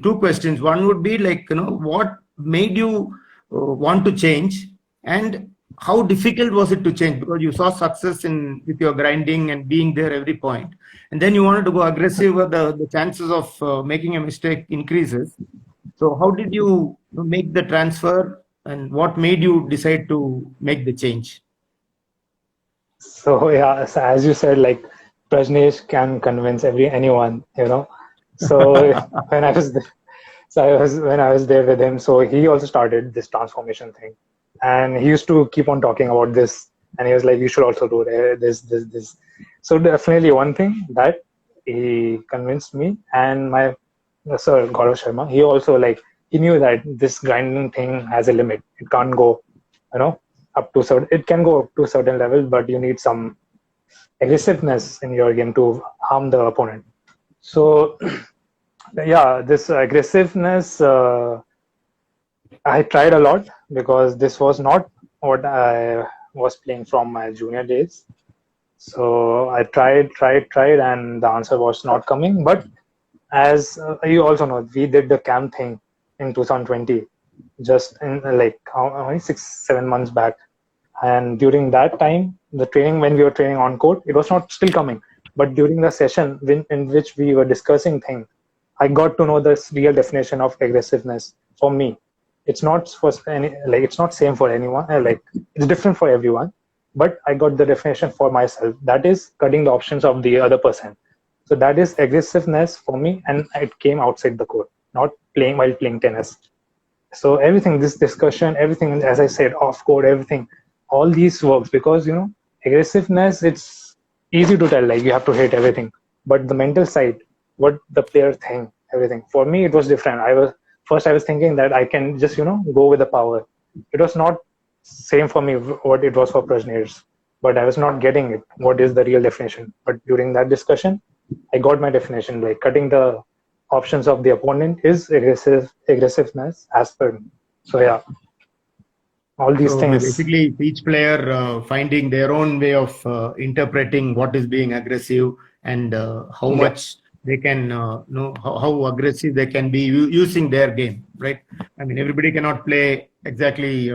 two questions. One would be like, what made you want to change, and how difficult was it to change? Because you saw success with your grinding and being there every point, and then you wanted to go aggressive, where the chances of making a mistake increases. So how did you make the transfer, and what made you decide to make the change? So yeah, so as you said, like Prajnesh can convince anyone, So when I was th- when I was there with him, so he also started this transformation thing, and he used to keep on talking about this, and he was like, "You should also do this." So definitely one thing that he convinced me, and my sir Gaurav Sharma, he also like he knew that this grinding thing has a limit. It can't go, you know, up to certain. It can go up to a certain level, but you need some aggressiveness in your game to harm the opponent. So yeah, this aggressiveness I tried a lot because this was not what I was playing from my junior days. So I tried, and the answer was not coming. But as you also know, we did the camp thing in 2020, just in like how many 6 7 months back. And during that time, the training, when we were training on court, it was not still coming. But during the session in which we were discussing things, I got to know the real definition of aggressiveness for me. It's not for any, like it's not same for anyone. Like it's different for everyone. But I got the definition for myself. That is cutting the options of the other person. So that is aggressiveness for me, and it came outside the court, not playing while playing tennis. So everything, this discussion, everything, as I said, off court, everything, all these works because aggressiveness. It's easy to tell, like you have to hit everything, but the mental side, what the player think, everything. For me, it was different. I was thinking that I can just go with the power. It was not same for me what it was for Prajnesh, but I was not getting it. What is the real definition? But during that discussion, I got my definition. Like cutting the options of the opponent is aggressiveness as per me. So yeah, all these So things. basically, each player finding their own way of interpreting what is being aggressive, and how Yeah, much they can know how aggressive they can be using their game, right? I mean, everybody cannot play exactly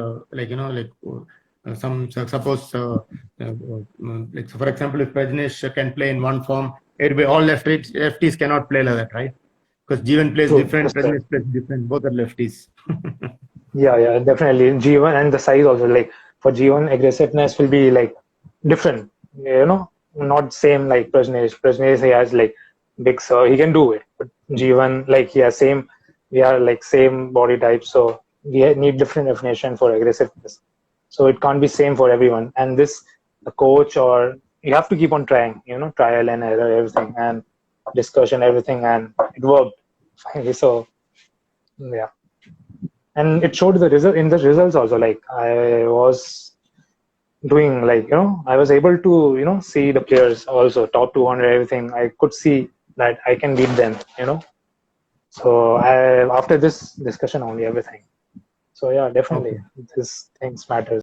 suppose like, so for example, if Prajnesh can play in one form, everybody, all lefties cannot play like that, right? Because Jeevan plays true. different, That's right. Prajnesh plays different. Both are lefties. Yeah, definitely. G1 and the size also, like for G1, aggressiveness will be like different, not same like Prajnesh. Prajnesh, he has like big, so he can do it. But G1, like he has same, we are like same body type, so we need different definition for aggressiveness. So it can't be same for everyone. And this, the coach or you have to keep on trying, trial and error, everything, and discussion, everything, and it worked finally. So yeah, and it showed the result in the results also. Like I was doing like I was able to see the players also top 200, everything. I could see that I can beat them. So I, after this discussion only, everything. So yeah, definitely Okay. these things matters.